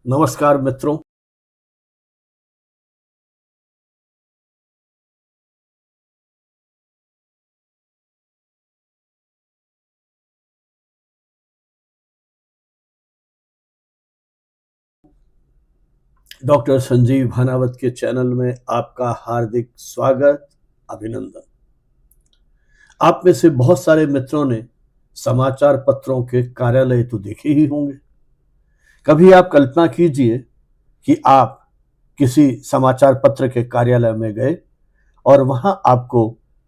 नमस्कार मित्रों। डॉक्टर संजीव भानावत के चैनल में आपका हार्दिक स्वागत, अभिनंदन। आप में से बहुत सारे मित्रों ने समाचार पत्रों के कार्यालय तो देखे ही होंगे। कभी आप कल्पना कीजिए कि आप किसी समाचार पत्र के कार्यालय में गए और वहां आपको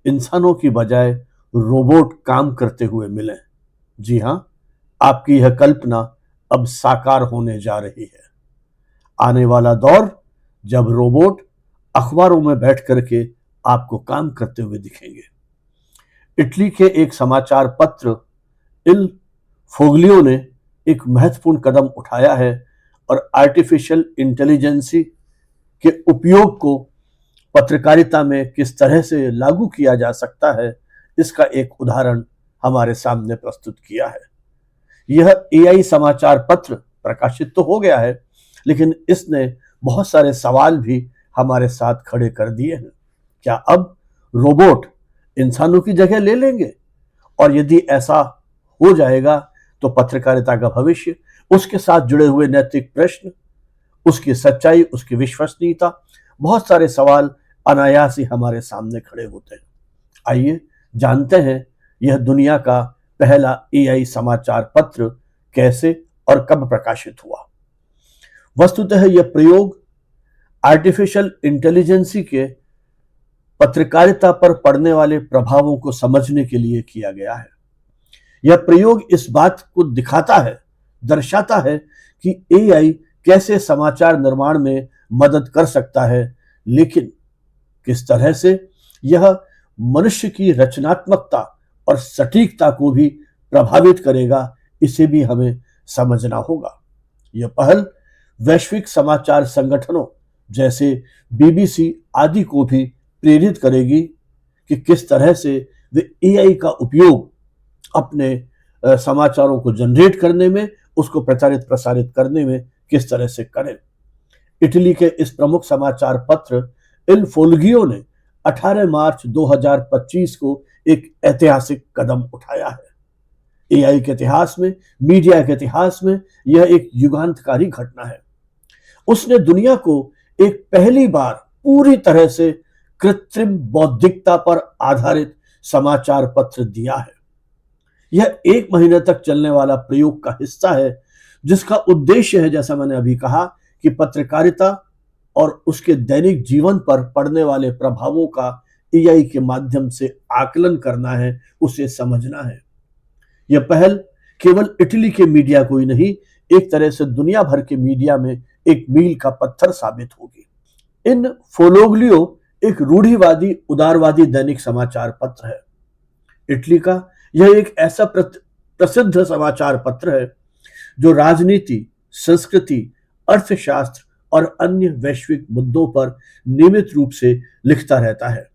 इंसानों की बजाय रोबोट काम करते हुए मिले। जी हां, आपकी यह कल्पना अब साकार होने जा रही है। आने वाला दौर जब रोबोट अखबारों में बैठ करके आपको काम करते हुए दिखेंगे। इटली के एक समाचार पत्र इल फोग्लियो ने एक महत्वपूर्ण कदम उठाया है और आर्टिफिशियल इंटेलिजेंसी के उपयोग को पत्रकारिता में किस तरह से लागू किया जा सकता है, इसका एक उदाहरण हमारे सामने प्रस्तुत किया है। यह एआई समाचार पत्र प्रकाशित तो हो गया है, लेकिन इसने बहुत सारे सवाल भी हमारे साथ खड़े कर दिए हैं। क्या अब रोबोट इंसानों की जगह ले लेंगे? और यदि ऐसा हो जाएगा तो पत्रकारिता का भविष्य, उसके साथ जुड़े हुए नैतिक प्रश्न, उसकी सच्चाई, उसकी विश्वसनीयता, बहुत सारे सवाल अनायास ही हमारे सामने खड़े होते हैं। आइए जानते हैं यह दुनिया का पहला एआई समाचार पत्र कैसे और कब प्रकाशित हुआ। वस्तुतः यह प्रयोग आर्टिफिशियल इंटेलिजेंसी के पत्रकारिता पर पड़ने वाले प्रभावों को समझने के लिए किया गया है। यह प्रयोग इस बात को दर्शाता है कि एआई कैसे समाचार निर्माण में मदद कर सकता है, लेकिन किस तरह से यह मनुष्य की रचनात्मकता और सटीकता को भी प्रभावित करेगा, इसे भी हमें समझना होगा। यह पहल वैश्विक समाचार संगठनों जैसे बीबीसी आदि को भी प्रेरित करेगी कि किस तरह से वे एआई का उपयोग अपने समाचारों को जनरेट करने में, उसको प्रचारित प्रसारित करने में किस तरह से करें। इटली के इस प्रमुख समाचार पत्र इल फोल्गियो ने 18 मार्च 2025 को एक ऐतिहासिक कदम उठाया है। एआई के इतिहास में, मीडिया के इतिहास में यह एक युगांतकारी घटना है। उसने दुनिया को एक पहली बार पूरी तरह से कृत्रिम बौद्धिकता पर आधारित समाचार पत्र दिया है। यह 1 महीने तक चलने वाला प्रयोग का हिस्सा है, जिसका उद्देश्य है, जैसा मैंने अभी कहा, कि पत्रकारिता और उसके दैनिक जीवन पर पड़ने वाले प्रभावों का एआई के माध्यम से आकलन करना है, उसे समझना है। यह पहल केवल इटली के मीडिया को ही नहीं, एक तरह से दुनिया भर के मीडिया में एक मील का पत्थर साबित होगी। इन फोलोग्लियो एक रूढ़िवादी उदारवादी दैनिक समाचार पत्र है। इटली का यह एक ऐसा प्रसिद्ध समाचार पत्र है जो राजनीति, संस्कृति, अर्थशास्त्र और अन्य वैश्विक मुद्दों पर नियमित रूप से लिखता रहता है।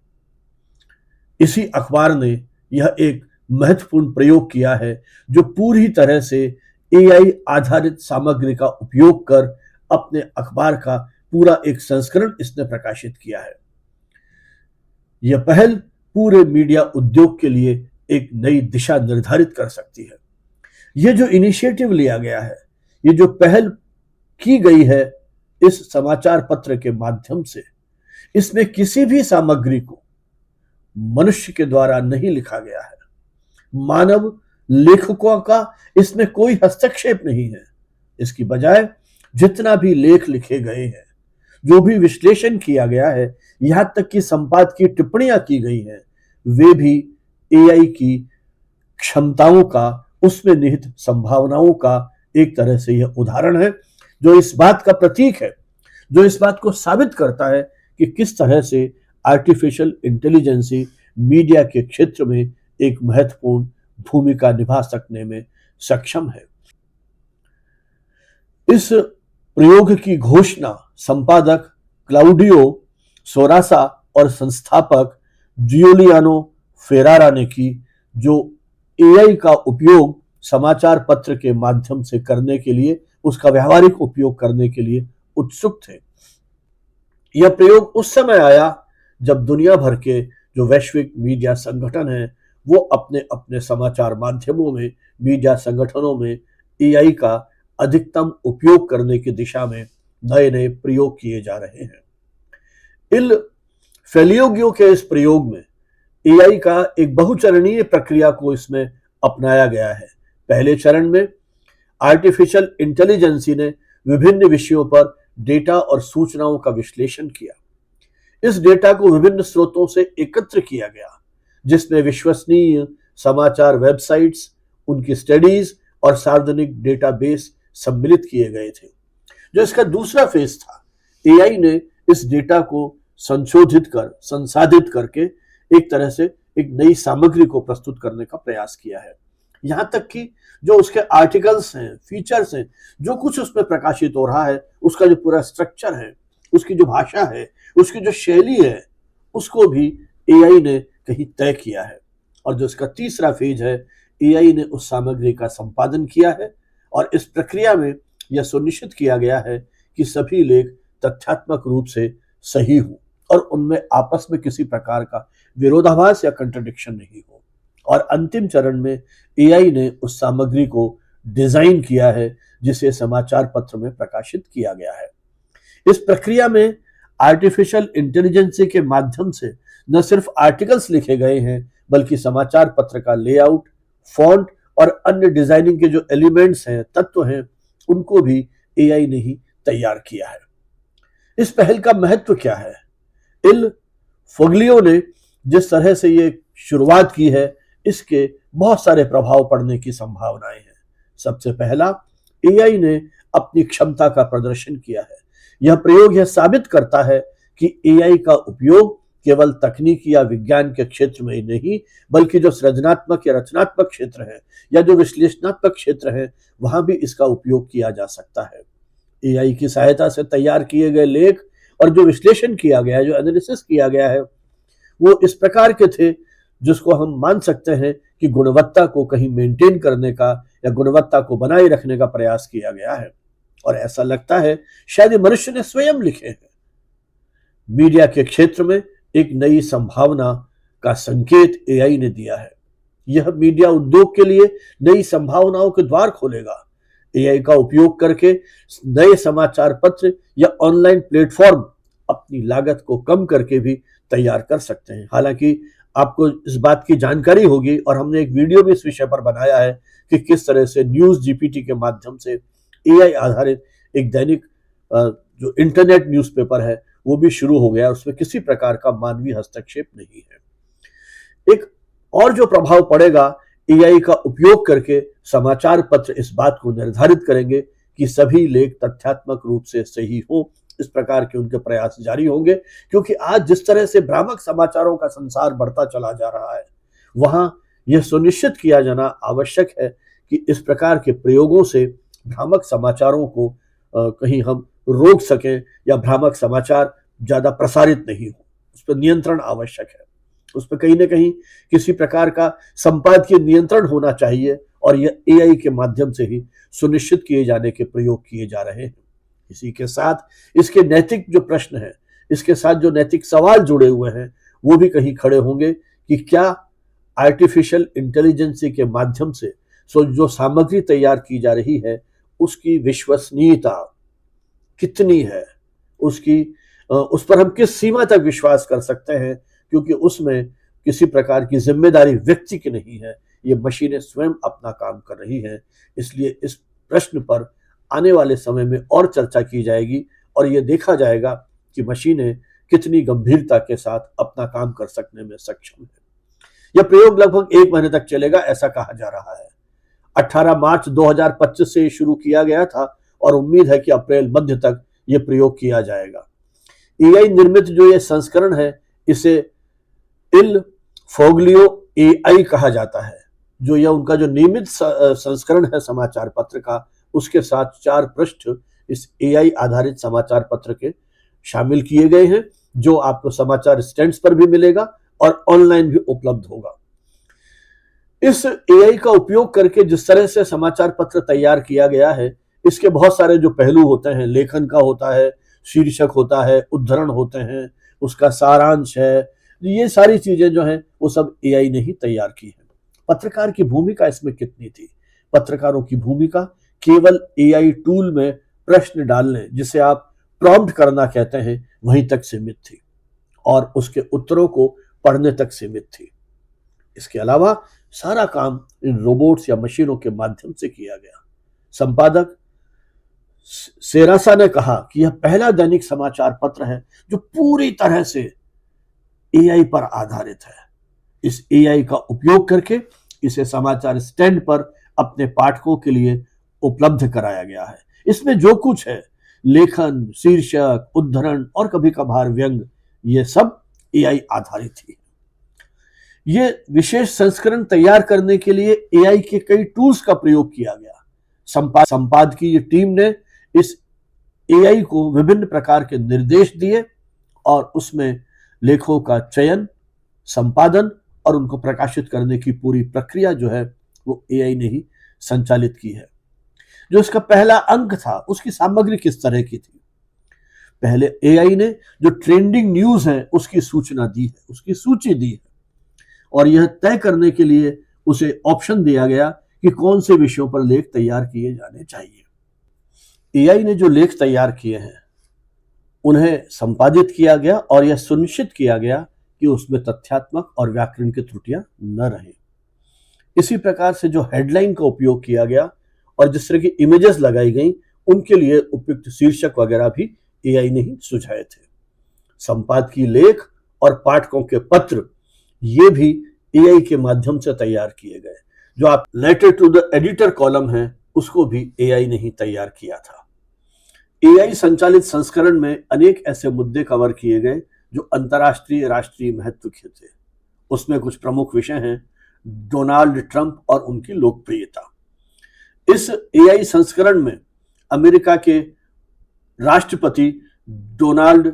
इसी अखबार ने यह एक महत्वपूर्ण प्रयोग किया है जो पूरी तरह से एआई आधारित सामग्री का उपयोग कर अपने अखबार का पूरा एक संस्करण इसने प्रकाशित किया है। यह पहल पूरे मीडिया उद्योग के लिए एक नई दिशा निर्धारित कर सकती है। यह जो इनिशिएटिव लिया गया है, ये जो पहल की गई है इस समाचार पत्र के माध्यम से, इसमें किसी भी सामग्री को मनुष्य के द्वारा नहीं लिखा गया है। मानव लेखकों का इसमें कोई हस्तक्षेप नहीं है। इसकी बजाय जितना भी लेख लिखे गए हैं, जो भी विश्लेषण किया गया है, यहां तक कि संपादकीय टिप्पणियां की गई हैं, वे भी एआई की क्षमताओं का, उसमें निहित संभावनाओं का एक तरह से यह उदाहरण है, जो इस बात का प्रतीक है, जो इस बात को साबित करता है कि किस तरह से आर्टिफिशियल इंटेलिजेंसी मीडिया के क्षेत्र में एक महत्वपूर्ण भूमिका निभा सकने में सक्षम है। इस प्रयोग की घोषणा संपादक क्लाउडियो सोरासा और संस्थापक जियोलियानो फेरारा ने की, जो एआई का उपयोग समाचार पत्र के माध्यम से करने के लिए उसका व्यावहारिक उपयोग करने के लिए उत्सुक थे। यह प्रयोग उस समय आया जब दुनिया भर के जो वैश्विक मीडिया संगठन हैं वो अपने अपने समाचार माध्यमों में, मीडिया संगठनों में एआई का अधिकतम उपयोग करने की दिशा में नए नए प्रयोग किए जा रहे हैं। इन फैलियोगियों के इस प्रयोग में एआई का एक बहुचरणीय प्रक्रिया को इसमें अपनाया गया है। पहले चरण में आर्टिफिशियल इंटेलिजेंसी ने विभिन्न विषयों पर डेटा और सूचनाओं का विश्लेषण किया। इस डेटा को विभिन्न स्रोतों से एकत्र किया गया, जिसमें विश्वसनीय समाचार वेबसाइट्स, उनकी स्टडीज और सार्वजनिक डेटाबेस सम्मिलित किए गए थे। जो इसका दूसरा फेज था, एआई ने इस डेटा को संसाधित करके एक तरह से एक नई सामग्री को प्रस्तुत करने का प्रयास किया है। यहां तक कि जो उसके आर्टिकल्स हैं, फीचर्स हैं, जो कुछ उसमें प्रकाशित हो रहा है, उसका जो पूरा स्ट्रक्चर है, उसकी जो भाषा है, उसकी जो शैली है, उसको भी एआई ने कहीं तय किया है। और जो इसका तीसरा फेज है, एआई ने उस सामग्री का संपादन किया है और इस प्रक्रिया में यह सुनिश्चित किया गया है कि सभी लेख तथ्यात्मक रूप से सही हो और उनमें आपस में किसी प्रकार का विरोधाभास या कंट्रडिक्शन नहीं हो। और अंतिम चरण में एआई ने उस सामग्री को डिजाइन किया है जिसे समाचार पत्र में प्रकाशित किया गया है। इस प्रक्रिया में आर्टिफिशियल इंटेलिजेंस के माध्यम से न सिर्फ आर्टिकल्स लिखे गए हैं, बल्कि समाचार पत्र का लेआउट, फॉन्ट और अन्य डिजाइनिंग के जो एलिमेंट्स हैं, तत्व हैं, उनको भी एआई ने ही तैयार किया है। इस पहल का महत्व क्या है? इल फोग्लियो ने जिस तरह से ये शुरुआत की है, इसके बहुत सारे प्रभाव पड़ने की संभावनाएं हैं। सबसे पहला, एआई ने अपनी क्षमता का प्रदर्शन किया है। यह प्रयोग यह साबित करता है कि एआई का उपयोग केवल तकनीकी या विज्ञान के क्षेत्र में ही नहीं, बल्कि जो सृजनात्मक या रचनात्मक क्षेत्र है या जो विश्लेषणात्मक क्षेत्र है, वहां भी इसका उपयोग किया जा सकता है। एआई की सहायता से तैयार किए गए लेख और जो विश्लेषण किया गया है, जो एनालिसिस किया गया है, वो इस प्रकार के थे जिसको हम मान सकते हैं कि गुणवत्ता को कहीं मेंटेन करने का या गुणवत्ता को बनाए रखने का प्रयास किया गया है। और ऐसा लगता है शायद मनुष्य ने स्वयं लिखे हैं। मीडिया के क्षेत्र में एक नई संभावना का संकेत एआई ने दिया है। यह मीडिया उद्योग के लिए नई संभावनाओं के द्वार खोलेगा। एआई का उपयोग करके नए समाचार पत्र या ऑनलाइन प्लेटफॉर्म अपनी लागत को कम करके भी तैयार कर सकते हैं। हालांकि आपको इस बात की जानकारी होगी और हमने एक वीडियो भी इस विषय पर बनाया है कि किस तरह से न्यूज जीपीटी के माध्यम से एआई आधारित एक दैनिक जो इंटरनेट न्यूज़पेपर है वो भी शुरू हो गया, उसमें किसी प्रकार का मानवीय हस्तक्षेप नहीं है। एक और जो प्रभाव पड़ेगा, एआई का उपयोग करके समाचार पत्र इस बात को निर्धारित करेंगे कि सभी लेख तथ्यात्मक रूप से सही हो। इस प्रकार के उनके प्रयास जारी होंगे, क्योंकि आज जिस तरह से भ्रामक समाचारों का संसार बढ़ता चला जा रहा है, वहां यह सुनिश्चित किया जाना आवश्यक है कि इस प्रकार के प्रयोगों से भ्रामक समाचारों को कहीं हम रोक सकें या भ्रामक समाचार ज्यादा प्रसारित नहीं हो। उस पर नियंत्रण आवश्यक है। उस पर कहीं ना कहीं किसी प्रकार का संपादकीय नियंत्रण होना चाहिए और यह एआई के माध्यम से ही सुनिश्चित किए जाने के प्रयोग किए जा रहे हैं। इसी के साथ इसके नैतिक जो प्रश्न है, इसके साथ जो नैतिक सवाल जुड़े हुए हैं, वो भी कहीं खड़े होंगे कि क्या आर्टिफिशियल इंटेलिजेंस के माध्यम से जो सामग्री तैयार की जा रही है उसकी विश्वसनीयता कितनी है, उस पर हम किस सीमा तक विश्वास कर सकते हैं, क्योंकि उसमें किसी प्रकार की जिम्मेदारी व्यक्ति की नहीं है, ये मशीनें स्वयं अपना काम कर रही हैं। इसलिए इस प्रश्न पर आने वाले समय में और चर्चा की जाएगी और ये देखा जाएगा कि मशीनें कितनी गंभीरता के साथ अपना काम कर सकने में सक्षम है। यह प्रयोग लगभग 1 महीने तक चलेगा, ऐसा कहा जा रहा है। 18 मार्च 2025 से शुरू किया गया था और उम्मीद है कि अप्रैल मध्य तक यह प्रयोग किया जाएगा। एआई निर्मित जो ये संस्करण है, इसे इल फोग्लियो एआई कहा जाता है। जो यह उनका जो नियमित संस्करण है समाचार पत्र का, उसके साथ 4 पृष्ठ इस एआई आधारित समाचार पत्र के शामिल किए गए हैं, जो आपको समाचार स्टैंड्स पर भी मिलेगा और ऑनलाइन भी उपलब्ध होगा। इस एआई का उपयोग करके जिस तरह से समाचार पत्र तैयार किया गया है, इसके बहुत सारे जो पहलू होते हैं, लेखन का होता है, शीर्षक होता है, उद्धरण होते हैं, उसका सारांश है, ये सारी चीजें जो हैं वो सब एआई ने ही तैयार की है। पत्रकार की भूमिका इसमें कितनी थी? पत्रकारों की भूमिका केवल एआई टूल में प्रश्न डालने, जिसे आप प्रॉम्प्ट करना कहते हैं, वहीं तक सीमित थी और उसके उत्तरों को पढ़ने तक सीमित थी। इसके अलावा सारा काम इन रोबोट्स या मशीनों के माध्यम से किया गया। संपादक सेरासा ने कहा कि यह पहला दैनिक समाचार पत्र है जो पूरी तरह से एआई पर आधारित है। इस एआई का उपयोग करके इसे समाचार स्टैंड पर अपने पाठकों के लिए उपलब्ध कराया गया है। इसमें जो कुछ है, लेखन, शीर्षक, उद्धरण और कभी कभार व्यंग, ये सब एआई आधारित ही है। ये विशेष संस्करण तैयार करने के लिए एआई के कई टूल्स का प्रयोग किया गया। संपादकीय टीम ने इस एआई को विभिन्न प्रकार के निर्देश दिए और उसमें लेखों का चयन, संपादन और उनको प्रकाशित करने की पूरी प्रक्रिया जो है वो एआई ने ही संचालित की है। जो इसका पहला अंक था, उसकी सामग्री किस तरह की थी? पहले एआई ने जो ट्रेंडिंग न्यूज है उसकी सूचना दी है, उसकी सूची दी है और यह तय करने के लिए उसे ऑप्शन दिया गया कि कौन से विषयों पर लेख तैयार किए जाने चाहिए। एआई ने जो लेख तैयार किए हैं उन्हें संपादित किया गया और यह सुनिश्चित किया गया कि उसमें तथ्यात्मक और व्याकरण की त्रुटियां न रहें। इसी प्रकार से जो हेडलाइन का उपयोग किया गया और जिस तरह की इमेजेस लगाई गई, उनके लिए उपयुक्त शीर्षक वगैरह भी एआई ने ही सुझाए थे। संपादकीय लेख और पाठकों के पत्र, ये भी एआई के माध्यम से तैयार किए गए। जो आप letter to the editor column है, उसको भी एआई ने ही तैयार किया था। एआई संचालित संस्करण में अनेक ऐसे मुद्दे कवर किए गए जो अंतर्राष्ट्रीय, राष्ट्रीय महत्व के थे। उसमें कुछ प्रमुख विषय हैं: डोनाल्ड ट्रंप और उनकी लोकप्रियता। इस एआई संस्करण में अमेरिका के राष्ट्रपति डोनाल्ड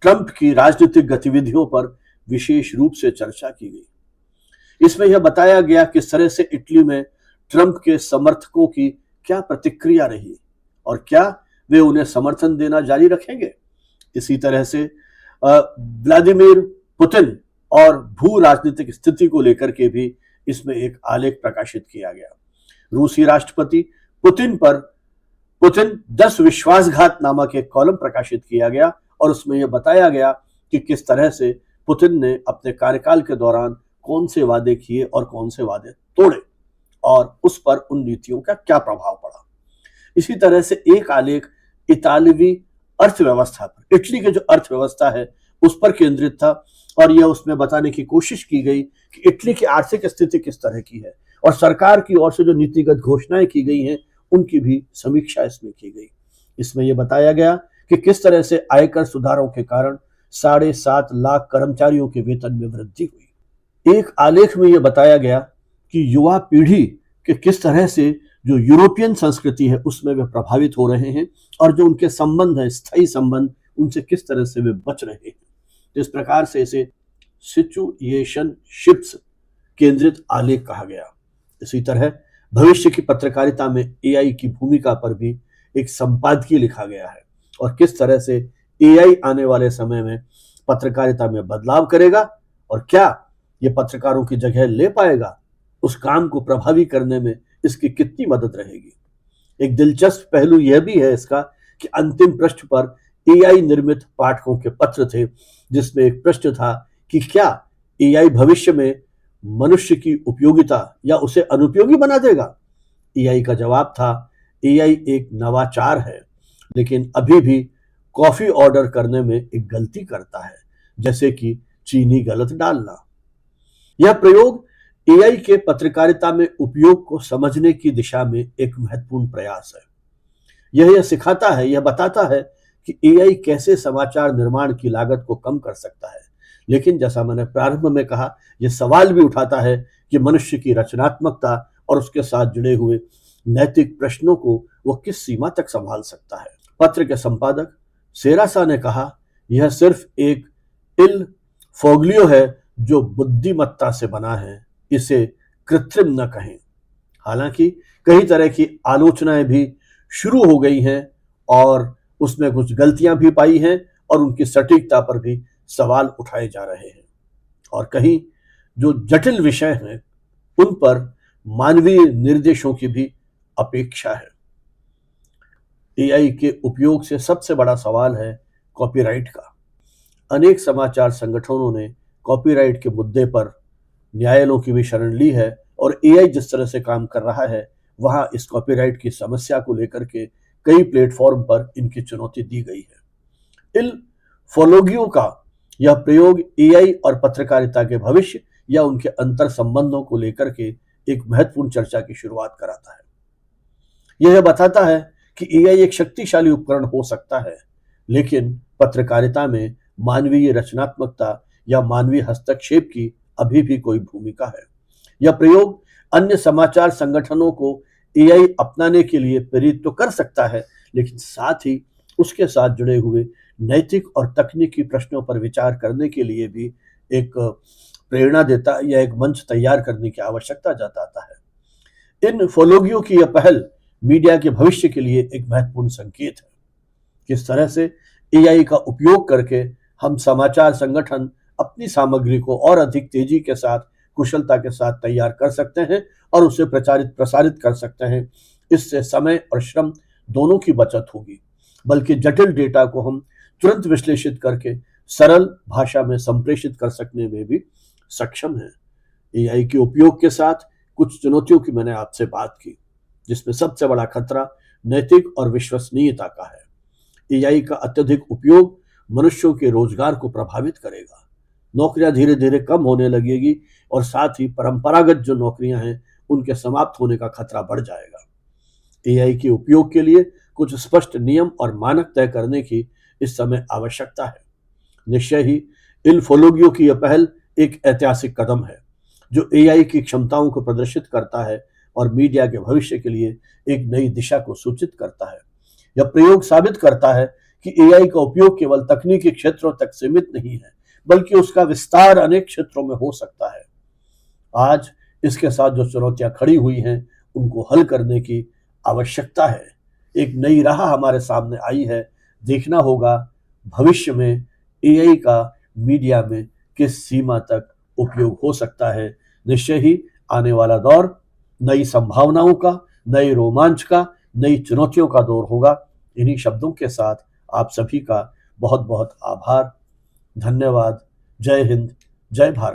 ट्रंप की राजनीतिक गतिविधियों पर विशेष रूप से चर्चा की गई। इसमें यह बताया गया किस तरह से इटली में ट्रंप के समर्थकों की क्या प्रतिक्रिया रही और क्या वे उन्हें समर्थन देना जारी रखेंगे। इसी तरह से व्लादिमीर पुतिन और भू राजनीतिक स्थिति को लेकर के भी इसमें एक आलेख प्रकाशित किया गया। रूसी राष्ट्रपति पुतिन 10 विश्वासघात नामक एक कॉलम प्रकाशित किया गया और उसमें यह बताया गया कि किस तरह से पुतिन ने अपने कार्यकाल के दौरान कौन से वादे किए और कौन से वादे तोड़े और उस पर उन नीतियों का क्या प्रभाव पड़ा। इसी तरह से एक आलेख इतालवी अर्थव्यवस्था पर, इटली की जो अर्थव्यवस्था है उस पर केंद्रित था और यह उसमें बताने की कोशिश की गई कि इटली की आर्थिक स्थिति किस तरह की है और सरकार की ओर से जो नीतिगत घोषणाएं की गई हैं उनकी भी समीक्षा इसमें की गई। इसमें यह बताया गया कि किस तरह से आयकर सुधारों के कारण 7.5 लाख कर्मचारियों के वेतन में वृद्धि हुई। एक आलेख में यह बताया गया कि युवा पीढ़ी के किस तरह से जो यूरोपियन संस्कृति है उसमें वे प्रभावित हो रहे हैं और जो उनके संबंध है, स्थायी संबंध, उनसे किस तरह से वे बच रहे हैं। इस प्रकार से इसे सिचुएशनशिप्स केंद्रित आलेख कहा गया। इसी तरह भविष्य की पत्रकारिता में एआई की भूमिका पर भी एक संपादकीय लिखा गया है और किस तरह से एआई आने वाले समय में पत्रकारिता में बदलाव करेगा और क्या ये पत्रकारों की जगह ले पाएगा, उस काम को प्रभावी करने में इसकी कितनी मदद रहेगी। एक दिलचस्प पहलू यह भी है इसका कि अंतिम पृष्ठ पर एआई निर्मित पाठकों के पत्र थे, जिसमें एक प्रश्न था कि क्या एआई भविष्य में मनुष्य की उपयोगिता या उसे अनुपयोगी बना देगा। एआई का जवाब था, एआई एक नवाचार है लेकिन अभी भी कॉफी ऑर्डर करने में एक गलती करता है, जैसे कि चीनी गलत डालना। यह प्रयोग एआई के पत्रकारिता में उपयोग को समझने की दिशा में एक महत्वपूर्ण प्रयास है। यह सिखाता है, यह बताता है कि एआई कैसे समाचार निर्माण की लागत को कम कर सकता है, लेकिन जैसा मैंने प्रारंभ में कहा, यह सवाल भी उठाता है कि मनुष्य की रचनात्मकता और उसके साथ जुड़े हुए नैतिक प्रश्नों को वह किस सीमा तक संभाल सकता है। पत्र के संपादक सेरासा ने कहा, यह सिर्फ एक इल फोग्लियो है जो बुद्धिमत्ता से बना है, इसे कृत्रिम न कहें। हालांकि कई तरह की आलोचनाएं भी शुरू हो गई हैं और उसमें कुछ गलतियां भी पाई हैं और उनकी सटीकता पर भी सवाल उठाए जा रहे हैं। और कहीं जो जटिल विषय हैं उन पर मानवीय निर्देशों की भी अपेक्षा है। एआई के उपयोग से सबसे बड़ा सवाल है कॉपीराइट का। अनेक समाचार संगठनों ने कॉपीराइट के मुद्दे पर न्यायालयों की भी शरण ली है और एआई जिस तरह से काम कर रहा है वहां इस कॉपीराइट की समस्या को लेकर के कई प्लेटफॉर्म पर इनकी चुनौती दी गई है। इन फोलोगियों का यह प्रयोग एआई और पत्रकारिता के भविष्य या उनके अंतर संबंधों को लेकर के एक महत्वपूर्ण चर्चा की शुरुआत कराता है। यह बताता है कि एआई एक शक्तिशाली उपकरण हो सकता है, लेकिन पत्रकारिता में मानवीय रचनात्मकता या मानवीय हस्तक्षेप की अभी भी कोई भूमिका है। यह प्रयोग अन्य समाचार संगठनों को एआई अपनाने के लिए प्रेरित तो कर सकता है, लेकिन साथ ही उसके साथ जुड़े हुए नैतिक और तकनीकी प्रश्नों पर विचार करने के लिए भी एक प्रेरणा देता या एक मंच तैयार करने की आवश्यकता जताता है। इन फोलोगियों की यह पहल मीडिया के भविष्य के लिए एक महत्वपूर्ण संकेत है। किस तरह से एआई का उपयोग करके हम समाचार संगठन अपनी सामग्री को और अधिक तेजी के साथ, कुशलता के साथ तैयार कर सकते हैं और उसे प्रसारित कर सकते हैं। इससे समय और श्रम दोनों की बचत होगी, बल्कि जटिल डेटा को हम तुरंत विश्लेषित करके सरल भाषा में संप्रेषित कर सकने में भी सक्षम है। एआई के उपयोग के साथ कुछ चुनौतियों की मैंने आपसे बात की, जिसमें सबसे बड़ा खतरा नैतिक और विश्वसनीयता का है। एआई का अत्यधिक उपयोग मनुष्यों के रोजगार को प्रभावित करेगा। नौकरियां धीरे धीरे कम होने लगेगी और साथ ही परंपरागत जो नौकरियां हैं उनके समाप्त होने का खतरा बढ़ जाएगा। एआई के उपयोग के लिए कुछ स्पष्ट नियम और मानक तय करने की इस समय आवश्यकता है। निश्चय ही इन फोलोगियों की यह पहल एक ऐतिहासिक कदम है जो एआई की क्षमताओं को प्रदर्शित करता है और मीडिया के भविष्य के लिए एक नई दिशा को सूचित करता है। यह प्रयोग साबित करता है कि एआई का उपयोग केवल तकनीकी क्षेत्रों तक सीमित नहीं है, बल्कि उसका विस्तार अनेक क्षेत्रों में हो सकता है। आज इसके साथ जो चुनौतियां खड़ी हुई हैं उनको हल करने की आवश्यकता है। एक नई राह हमारे सामने आई है। देखना होगा भविष्य में एआई का मीडिया में किस सीमा तक उपयोग हो सकता है। निश्चय ही आने वाला दौर नई संभावनाओं का, नए रोमांच का, नई चुनौतियों का दौर होगा। इन्हीं शब्दों के साथ आप सभी का बहुत बहुत आभार, धन्यवाद। जय हिंद, जय भारत।